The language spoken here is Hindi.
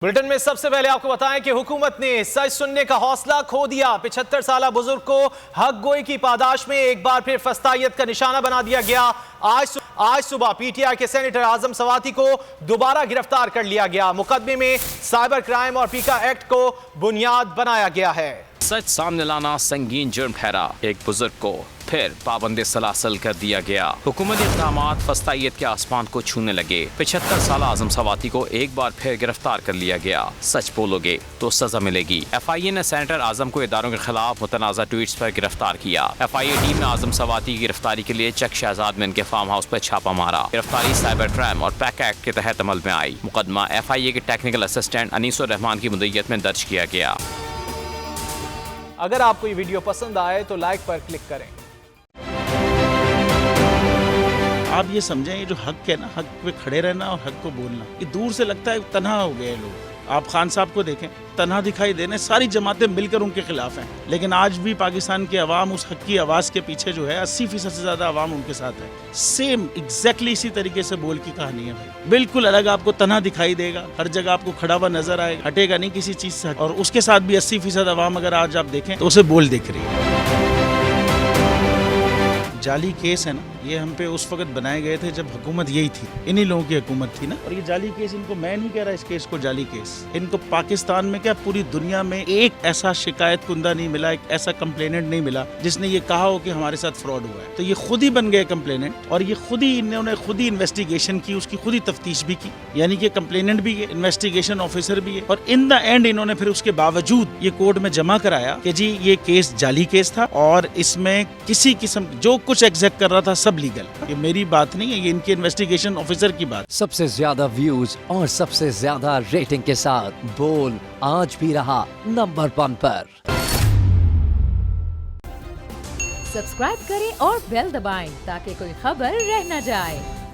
बुलेटिन में सबसे पहले आपको बताएं कि हुकूमत ने सच सुनने का हौसला खो दिया। 75 साल बुजुर्ग को हक गोई की पादाश में एक बार फिर फस्तायत का निशाना बना दिया गया। आज सुबह पीटीआई के सेनेटर आजम सवाती को दोबारा गिरफ्तार कर लिया गया। मुकदमे में साइबर क्राइम और पीका एक्ट को बुनियाद बनाया गया है। सच सामने लाना संगीन जुर्म ठहरा। एक बुजुर्ग को फिर पाबंदी सलासल कर दिया गया। हुकूमती इक़दामात फस्तायत के आसमान को छूने लगे। 75 साल आजम सवाती को एक बार फिर गिरफ्तार कर लिया गया। सच बोलोगे तो सजा मिलेगी। FIA ने सेनेटर आजम को इदारों के खिलाफ मुतनाज़ा ट्वीट्स पर गिरफ्तार किया। FIA टीम ने आजम सवाती की गिरफ्तारी के लिए चक शहजाद में इनके फार्म हाउस पर छापा मारा। गिरफ्तारी साइबर क्राइम और पैक एक्ट के तहत अमल में आई। मुकदमा FIA के टेक्निकल असिस्टेंट अनीसुर रहमान की मुद्दत में दर्ज किया गया। अगर आपको ये वीडियो पसंद आए तो लाइक पर क्लिक करें। आप ये समझें, ये जो हक है ना, हक पे खड़े रहना और हक को बोलना, ये दूर से लगता है तन्हा हो गए लोग। आप खान साहब को देखें, तन्हा दिखाई देने, सारी जमातें मिलकर उनके खिलाफ हैं। लेकिन आज भी पाकिस्तान की आवाम उस हक की आवाज़ के पीछे जो है 80% से ज़्यादा आवाम उनके साथ है। सेम एग्जैक्टली इसी तरीके से बोल की कहानी है भाई। बिल्कुल अलग आपको तन्हा दिखाई देगा, हर जगह आपको खड़ा हुआ नजर आएगा, हटेगा नहीं किसी चीज़ से। और उसके साथ भी 80% आवाम अगर आज आप देखें तो उसे बोल दिख रही है। जाली केस है ना, ये हम पे उस वक्त बनाए गए थे जब हुकूमत यही थी, इन्हीं लोगों की हुकूमत थी ना। और ये जाली केस, इनको मैं नहीं कह रहा इस केस को जाली केस, इनको पाकिस्तान में क्या पूरी दुनिया में एक ऐसा शिकायत कुंदा नहीं मिला, एक ऐसा कंप्लेनेंट नहीं मिला जिसने ये कहा हो कि हमारे साथ फ्रॉड हुआ है। तो ये खुद ही बन गए कंप्लेनेंट और ये खुद ही इन्होंने खुद ही इन्वेस्टिगेशन की, उसकी खुद ही तफ्तीश भी की। यानी कि कंप्लेनेंट भी है, इन्वेस्टिगेशन ऑफिसर भी है। और इन द एंड इन्होंने फिर उसके बावजूद ये कोर्ट में जमा कराया कि जी ये केस जाली केस था और इसमें किसी किस्म जो कुछ एग्जैक्ट कर रहा था सब लीगल। ये मेरी बात नहीं है, ये इनके इन्वेस्टिगेशन ऑफिसर की बात। सबसे ज्यादा व्यूज और सबसे ज्यादा रेटिंग के साथ बोल आज भी रहा नंबर 1 पर। सब्सक्राइब करें और बेल दबाएं ताकि कोई खबर रह न जाए।